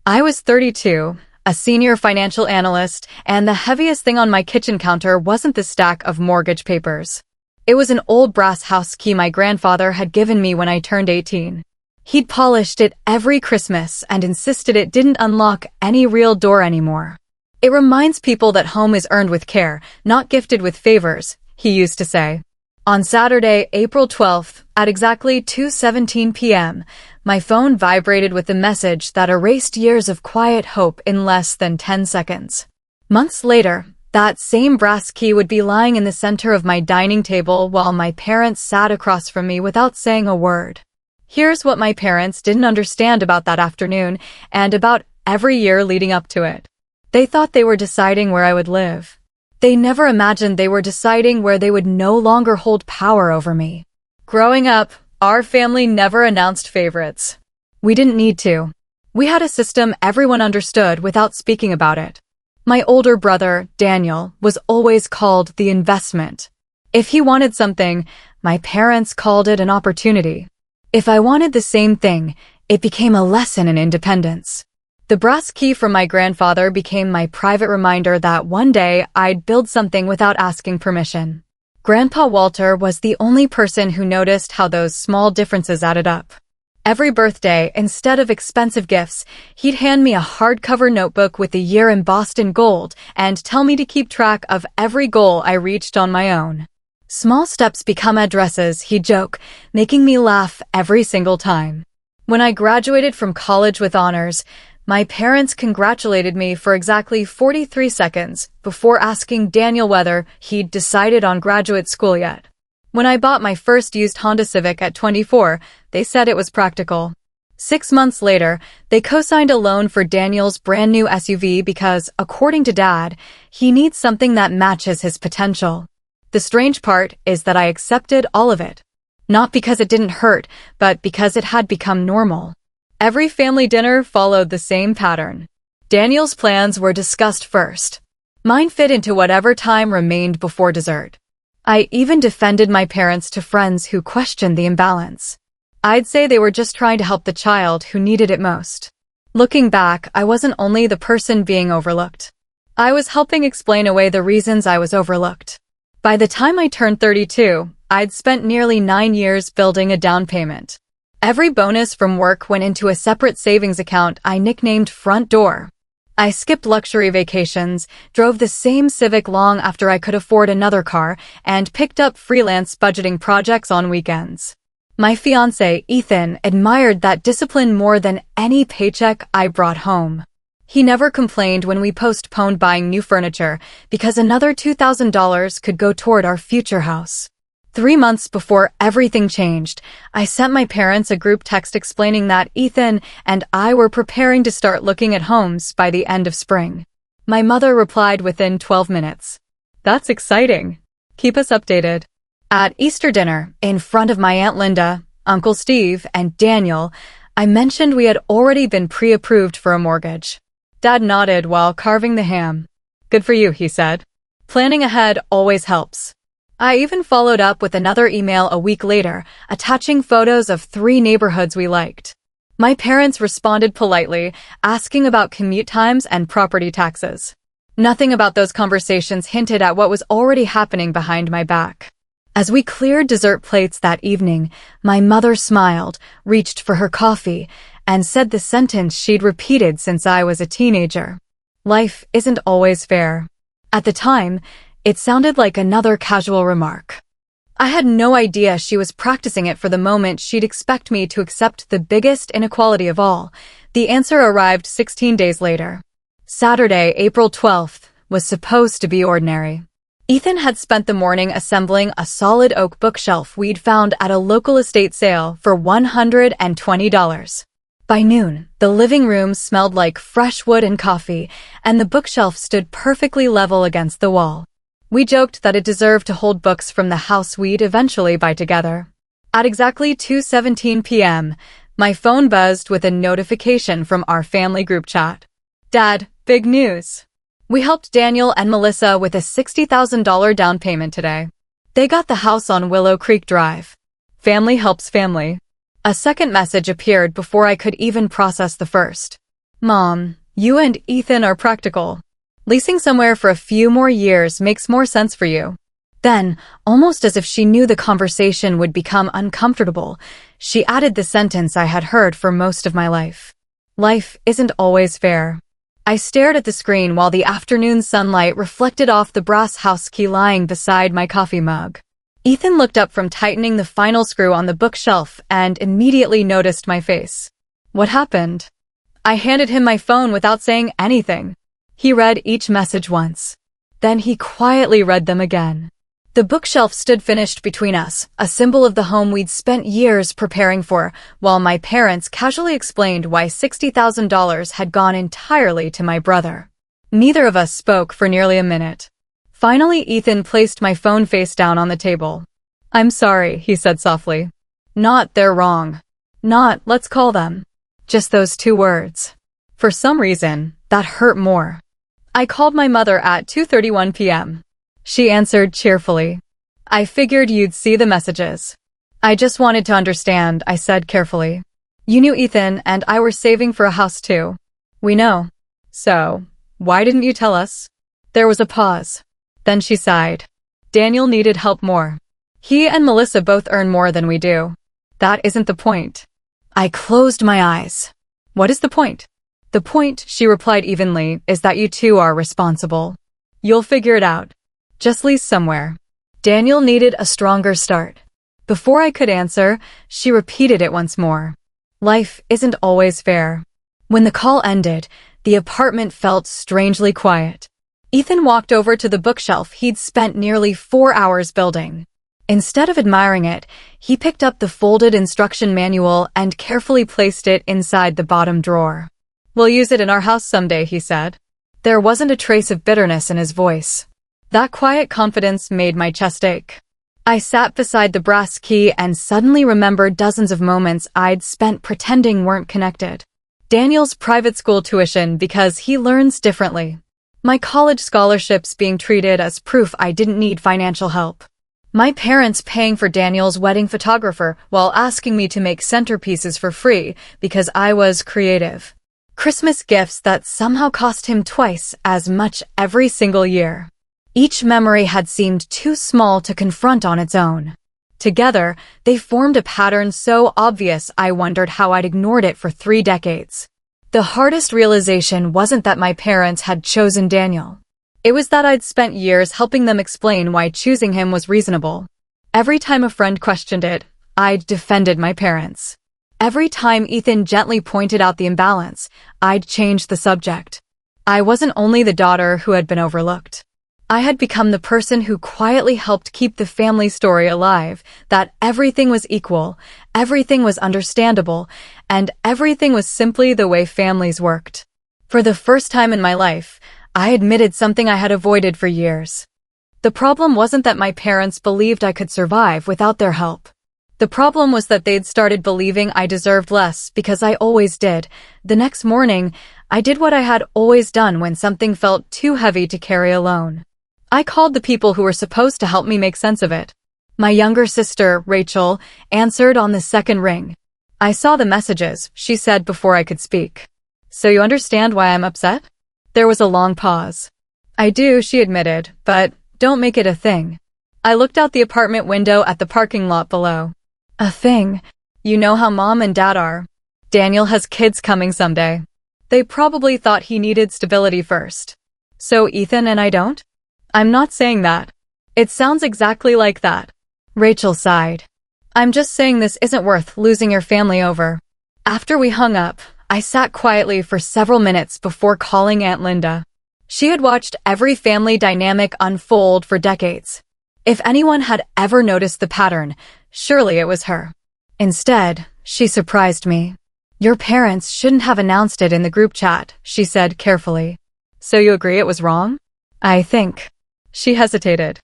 I was 32, a senior financial analyst, and the heaviest thing on my kitchen counter wasn't the stack of mortgage papers. It was an old brass house key my grandfather had given me when I turned 18. He'd polished it every Christmas and insisted it didn't unlock any real door anymore. It reminds people that home is earned with care, not gifted with favors, he used to say. On Saturday, April 12th, at exactly 2:17 p.m., my phone vibrated with a message that erased years of quiet hope in less than 10 seconds. Months later, that same brass key would be lying in the center of my dining table while my parents sat across from me without saying a word. Here's what my parents didn't understand about that afternoon and about every year leading up to it. They thought they were deciding where I would live. They never imagined they were deciding where they would no longer hold power over me. Growing up, our family never announced favorites. We didn't need to. We had a system everyone understood without speaking about it. My older brother, Daniel, was always called the investment. If he wanted something, my parents called it an opportunity. If I wanted the same thing, it became a lesson in independence. The brass key from my grandfather became my private reminder that one day I'd build something without asking permission. Grandpa Walter was the only person who noticed how those small differences added up. Every birthday, instead of expensive gifts, he'd hand me a hardcover notebook with the year embossed in gold and tell me to keep track of every goal I reached on my own. Small steps become addresses, he'd joke, making me laugh every single time. When I graduated from college with honors, my parents congratulated me for exactly 43 seconds before asking Daniel whether he'd decided on graduate school yet. When I bought my first used Honda Civic at 24, they said it was practical. 6 months later, they co-signed a loan for Daniel's brand new SUV because, according to Dad, he needs something that matches his potential. The strange part is that I accepted all of it. Not because it didn't hurt, but because it had become normal. Every family dinner followed the same pattern. Daniel's plans were discussed first. Mine fit into whatever time remained before dessert. I even defended my parents to friends who questioned the imbalance. I'd say they were just trying to help the child who needed it most. Looking back, I wasn't only the person being overlooked. I was helping explain away the reasons I was overlooked. By the time I turned 32, I'd spent nearly 9 years building a down payment. Every bonus from work went into a separate savings account I nicknamed Front Door. I skipped luxury vacations, drove the same Civic long after I could afford another car, and picked up freelance budgeting projects on weekends. My fiancé, Ethan, admired that discipline more than any paycheck I brought home. He never complained when we postponed buying new furniture because another $2,000 could go toward our future house. 3 months before everything changed, I sent my parents a group text explaining that Ethan and I were preparing to start looking at homes by the end of spring. My mother replied within 12 minutes. "That's exciting. Keep us updated." At Easter dinner, in front of my Aunt Linda, Uncle Steve, and Daniel, I mentioned we had already been pre-approved for a mortgage. Dad nodded while carving the ham. "Good for you," he said. "Planning ahead always helps." I even followed up with another email a week later, attaching photos of 3 neighborhoods we liked. My parents responded politely, asking about commute times and property taxes. Nothing about those conversations hinted at what was already happening behind my back. As we cleared dessert plates that evening, my mother smiled, reached for her coffee, and said the sentence she'd repeated since I was a teenager. "Life isn't always fair." At the time, it sounded like another casual remark. I had no idea she was practicing it for the moment she'd expect me to accept the biggest inequality of all. The answer arrived 16 days later. Saturday, April 12th, was supposed to be ordinary. Ethan had spent the morning assembling a solid oak bookshelf we'd found at a local estate sale for $120. By noon, the living room smelled like fresh wood and coffee, and the bookshelf stood perfectly level against the wall. We joked that it deserved to hold books from the house we'd eventually buy together. At exactly 2:17 p.m., my phone buzzed with a notification from our family group chat. "Dad, big news. We helped Daniel and Melissa with a $60,000 down payment today. They got the house on Willow Creek Drive. Family helps family." A second message appeared before I could even process the first. Mom, you and Ethan are practical. Leasing somewhere for a few more years makes more sense for you. Then, almost as if she knew the conversation would become uncomfortable, she added the sentence I had heard for most of my life. Life isn't always fair. I stared at the screen while the afternoon sunlight reflected off the brass house key lying beside my coffee mug. Ethan looked up from tightening the final screw on the bookshelf and immediately noticed my face. What happened? I handed him my phone without saying anything. He read each message once. Then he quietly read them again. The bookshelf stood finished between us, a symbol of the home we'd spent years preparing for, while my parents casually explained why $60,000 had gone entirely to my brother. Neither of us spoke for nearly a minute. Finally, Ethan placed my phone face down on the table. "I'm sorry," he said softly. Not "they're wrong." Not "let's call them." Just those two words. For some reason, that hurt more. I called my mother at 2:31 p.m. She answered cheerfully. "I figured you'd see the messages." "I just wanted to understand," I said carefully. "You knew Ethan and I were saving for a house too." "We know." "So, why didn't you tell us?" There was a pause. Then she sighed. "Daniel needed help more. He and Melissa both earn more than we do. That isn't the point." I closed my eyes. "What is the point?" "The point," she replied evenly, "is that you two are responsible. You'll figure it out. Just lease somewhere." Daniel needed a stronger start. Before I could answer, she repeated it once more. Life isn't always fair. When the call ended, the apartment felt strangely quiet. Ethan walked over to the bookshelf he'd spent nearly 4 hours building. Instead of admiring it, he picked up the folded instruction manual and carefully placed it inside the bottom drawer. "We'll use it in our house someday," he said. There wasn't a trace of bitterness in his voice. That quiet confidence made my chest ache. I sat beside the brass key and suddenly remembered dozens of moments I'd spent pretending weren't connected. Daniel's private school tuition because he learns differently. My college scholarships being treated as proof I didn't need financial help. My parents paying for Daniel's wedding photographer while asking me to make centerpieces for free because I was creative. Christmas gifts that somehow cost him twice as much every single year. Each memory had seemed too small to confront on its own. Together, they formed a pattern so obvious I wondered how I'd ignored it for 3 decades. The hardest realization wasn't that my parents had chosen Daniel. It was that I'd spent years helping them explain why choosing him was reasonable. Every time a friend questioned it, I'd defended my parents. Every time Ethan gently pointed out the imbalance, I'd changed the subject. I wasn't only the daughter who had been overlooked. I had become the person who quietly helped keep the family story alive, that everything was equal, everything was understandable, and everything was simply the way families worked. For the first time in my life, I admitted something I had avoided for years. The problem wasn't that my parents believed I could survive without their help. The problem was that they'd started believing I deserved less because I always did. The next morning, I did what I had always done when something felt too heavy to carry alone. I called the people who were supposed to help me make sense of it. My younger sister, Rachel, answered on the second ring. "I saw the messages," she said before I could speak. "So you understand why I'm upset?" There was a long pause. "I do," she admitted, "but don't make it a thing." I looked out the apartment window at the parking lot below. "A thing? You know how Mom and Dad are. Daniel has kids coming someday. They probably thought he needed stability first. So Ethan and I don't? I'm not saying that. It sounds exactly like that." Rachel sighed. "I'm just saying this isn't worth losing your family over." After we hung up, I sat quietly for several minutes before calling Aunt Linda. She had watched every family dynamic unfold for decades. If anyone had ever noticed the pattern, surely it was her. Instead, she surprised me. "Your parents shouldn't have announced it in the group chat," she said carefully. "So you agree it was wrong?" "I think." She hesitated.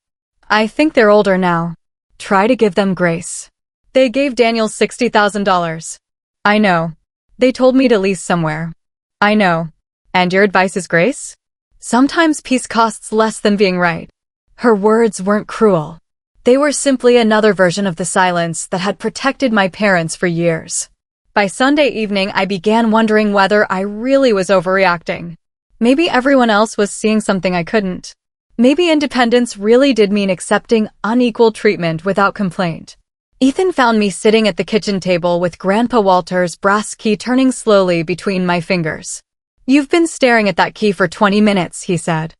"I think they're older now. Try to give them grace. They gave Daniel $60,000. I know. They told me to lease somewhere. I know. And your advice is grace? Sometimes peace costs less than being right." Her words weren't cruel. They were simply another version of the silence that had protected my parents for years. By Sunday evening, I began wondering whether I really was overreacting. Maybe everyone else was seeing something I couldn't. Maybe independence really did mean accepting unequal treatment without complaint. Ethan found me sitting at the kitchen table with Grandpa Walter's brass key turning slowly between my fingers. "You've been staring at that key for 20 minutes, he said.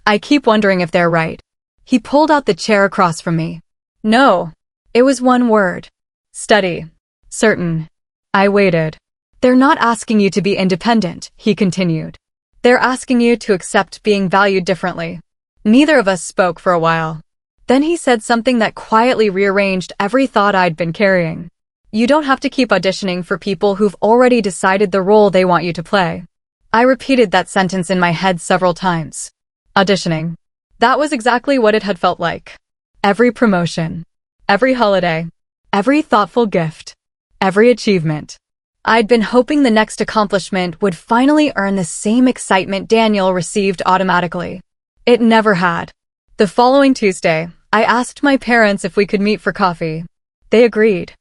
"I keep wondering if they're right." He pulled out the chair across from me. "No." It was one word. "Steady." "Certain." I waited. "They're not asking you to be independent," he continued. "They're asking you to accept being valued differently." Neither of us spoke for a while. Then he said something that quietly rearranged every thought I'd been carrying. "You don't have to keep auditioning for people who've already decided the role they want you to play." I repeated that sentence in my head several times. Auditioning. That was exactly what it had felt like. Every promotion. Every holiday. Every thoughtful gift. Every achievement. I'd been hoping the next accomplishment would finally earn the same excitement Daniel received automatically. It never had. The following Tuesday, I asked my parents if we could meet for coffee. They agreed.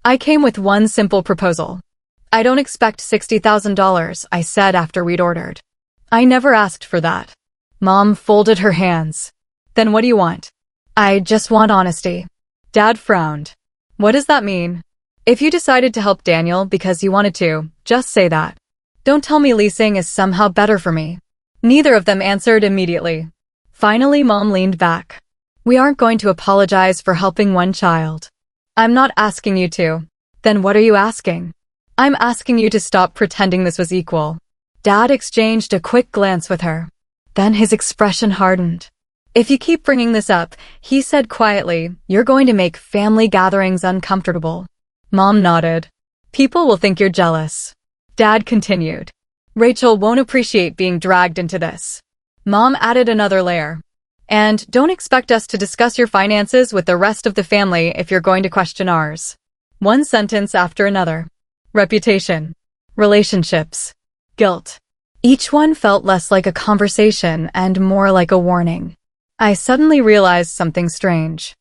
I came with one simple proposal. "I don't expect $60,000, I said after we'd ordered. "I never asked for that." Mom folded her hands. "Then what do you want?" "I just want honesty." Dad frowned. "What does that mean?" "If you decided to help Daniel because you wanted to, just say that. Don't tell me leasing is somehow better for me." Neither of them answered immediately. Finally, Mom leaned back. "We aren't going to apologize for helping one child." "I'm not asking you to." "Then what are you asking?" "I'm asking you to stop pretending this was equal." Dad exchanged a quick glance with her. Then his expression hardened. "If you keep bringing this up," he said quietly, "you're going to make family gatherings uncomfortable." Mom nodded. "People will think you're jealous." Dad continued. "Rachel won't appreciate being dragged into this." Mom added another layer. "And don't expect us to discuss your finances with the rest of the family if you're going to question ours." One sentence after another. Reputation. Relationships. Guilt. Each one felt less like a conversation and more like a warning. I suddenly realized something strange.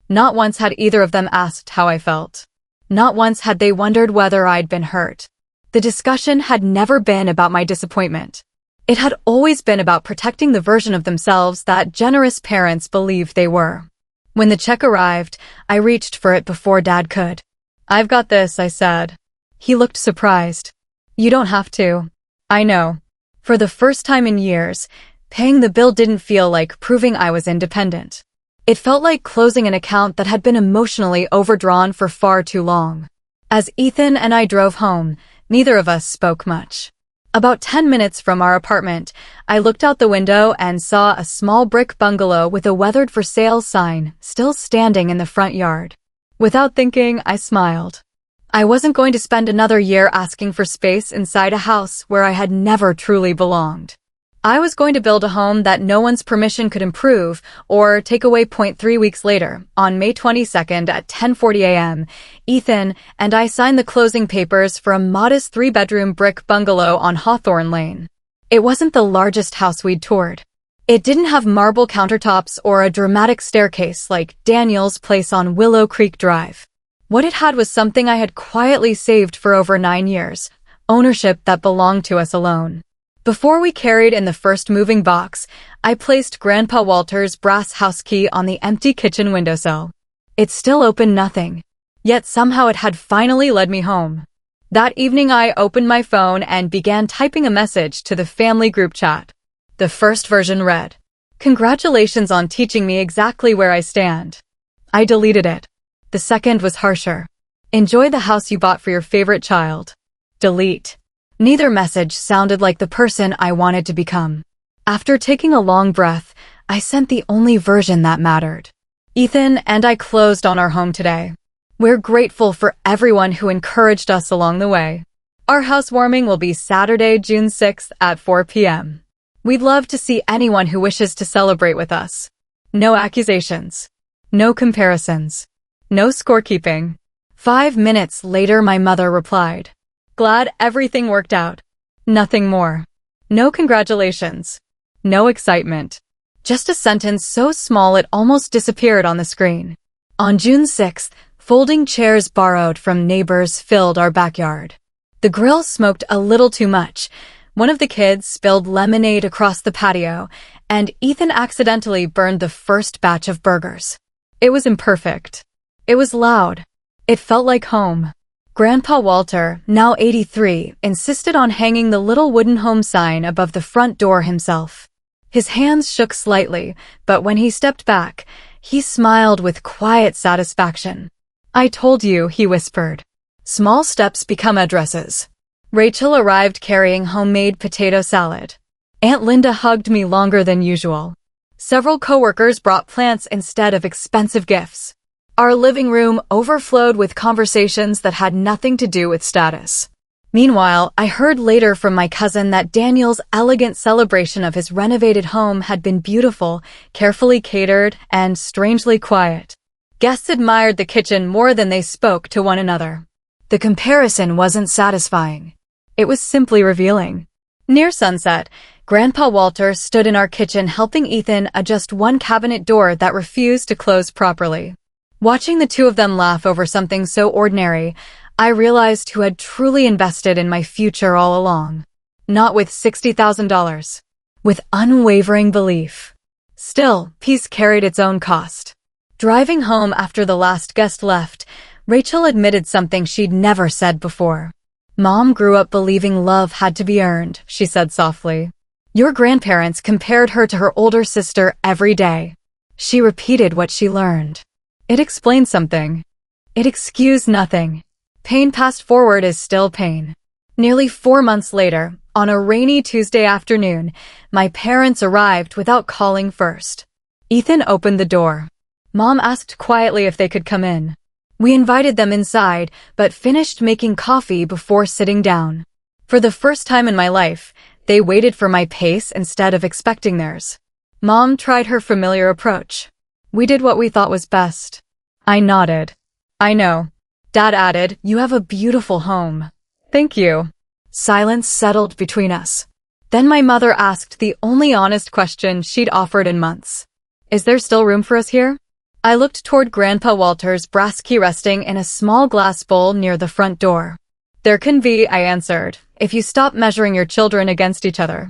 Not once had either of them asked how I felt. Not once had they wondered whether I'd been hurt. The discussion had never been about my disappointment. It had always been about protecting the version of themselves that generous parents believed they were. When the check arrived, I reached for it before Dad could. "I've got this," I said. He looked surprised. "You don't have to." "I know." For the first time in years, paying the bill didn't feel like proving I was independent. It felt like closing an account that had been emotionally overdrawn for far too long. As Ethan and I drove home, neither of us spoke much. About 10 minutes from our apartment, I looked out the window and saw a small brick bungalow with a weathered for sale sign still standing in the front yard. Without thinking, I smiled. I wasn't going to spend another year asking for space inside a house where I had never truly belonged. I was going to build a home that no one's permission could improve or take away. 3 weeks later, on May 22nd at 10:40 a.m., Ethan and I signed the closing papers for a modest 3-bedroom brick bungalow on Hawthorne Lane. It wasn't the largest house we'd toured. It didn't have marble countertops or a dramatic staircase like Daniel's place on Willow Creek Drive. What it had was something I had quietly saved for over 9 years, ownership that belonged to us alone. Before we carried in the first moving box, I placed Grandpa Walter's brass house key on the empty kitchen windowsill. It still opened nothing, yet somehow it had finally led me home. That evening I opened my phone and began typing a message to the family group chat. The first version read, "Congratulations on teaching me exactly where I stand." I deleted it. The second was harsher. "Enjoy the house you bought for your favorite child." Delete. Neither message sounded like the person I wanted to become. After taking a long breath, I sent the only version that mattered. Ethan and I closed on our home today. We're grateful for everyone who encouraged us along the way. Our housewarming will be Saturday, June 6th at 4 p.m. We'd love to see anyone who wishes to celebrate with us. No accusations. No comparisons. No scorekeeping. 5 minutes later, my mother replied, "Glad everything worked out." Nothing more. No congratulations. No excitement. Just a sentence so small it almost disappeared on the screen. On June 6th, folding chairs borrowed from neighbors filled our backyard. The grill smoked a little too much. One of the kids spilled lemonade across the patio, and Ethan accidentally burned the first batch of burgers. It was imperfect. It was loud. It felt like home. Grandpa Walter, now 83, insisted on hanging the little wooden home sign above the front door himself. His hands shook slightly, but when he stepped back, he smiled with quiet satisfaction. "I told you," he whispered. Small steps become addresses. Rachel arrived carrying homemade potato salad. Aunt Linda hugged me longer than usual. Several coworkers brought plants instead of expensive gifts. Our living room overflowed with conversations that had nothing to do with status. Meanwhile, I heard later from my cousin that Daniel's elegant celebration of his renovated home had been beautiful, carefully catered, and strangely quiet. Guests admired the kitchen more than they spoke to one another. The comparison wasn't satisfying. It was simply revealing. Near sunset, Grandpa Walter stood in our kitchen helping Ethan adjust one cabinet door that refused to close properly. Watching the two of them laugh over something so ordinary, I realized who had truly invested in my future all along. Not with $60,000. With unwavering belief. Still, peace carried its own cost. Driving home after the last guest left, Rachel admitted something she'd never said before. "Mom grew up believing love had to be earned," she said softly. "Your grandparents compared her to her older sister every day." She repeated what she learned. It explained something. It excused nothing. Pain passed forward is still pain. Nearly 4 months later, on a rainy Tuesday afternoon, my parents arrived without calling first. Ethan opened the door. Mom asked quietly if they could come in. We invited them inside, but finished making coffee before sitting down. For the first time in my life, they waited for my pace instead of expecting theirs. Mom tried her familiar approach. We did what we thought was best. I nodded. "I know." Dad added, "You have a beautiful home." "Thank you." Silence settled between us. Then my mother asked the only honest question she'd offered in months. "Is there still room for us here?" I looked toward Grandpa Walter's brass key resting in a small glass bowl near the front door. "There can be," I answered, "if you stop measuring your children against each other."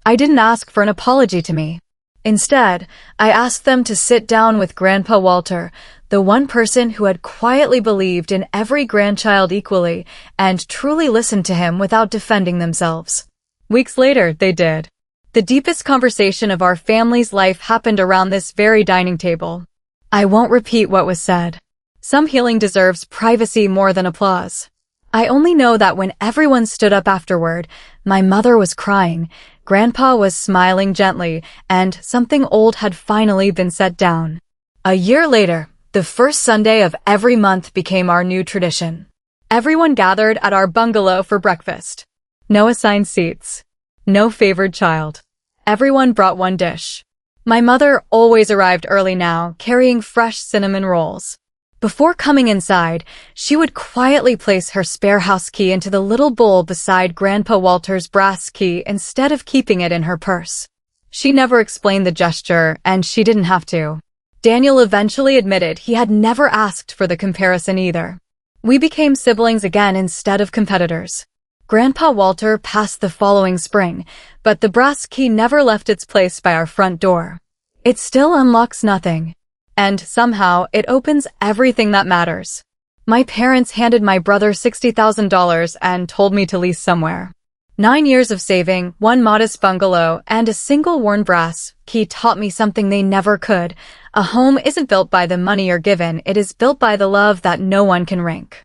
I didn't ask for an apology to me. Instead, I asked them to sit down with Grandpa Walter, the one person who had quietly believed in every grandchild equally and truly listened to him without defending themselves. Weeks later, they did. The deepest conversation of our family's life happened around this very dining table. I won't repeat what was said. Some healing deserves privacy more than applause. I only know that when everyone stood up afterward, my mother was crying, Grandpa was smiling gently, and something old had finally been set down. A year later, the first Sunday of every month became our new tradition. Everyone gathered at our bungalow for breakfast. No assigned seats. No favored child. Everyone brought one dish. My mother always arrived early now, carrying fresh cinnamon rolls. Before coming inside, she would quietly place her spare house key into the little bowl beside Grandpa Walter's brass key instead of keeping it in her purse. She never explained the gesture, and she didn't have to. Daniel eventually admitted he had never asked for the comparison either. We became siblings again instead of competitors. Grandpa Walter passed the following spring, but the brass key never left its place by our front door. It still unlocks nothing. And somehow, it opens everything that matters. My parents handed my brother $60,000 and told me to lease somewhere. 9 years of saving, one modest bungalow, and a single worn brass key taught me something they never could. A home isn't built by the money you're given, it is built by the love that no one can rank.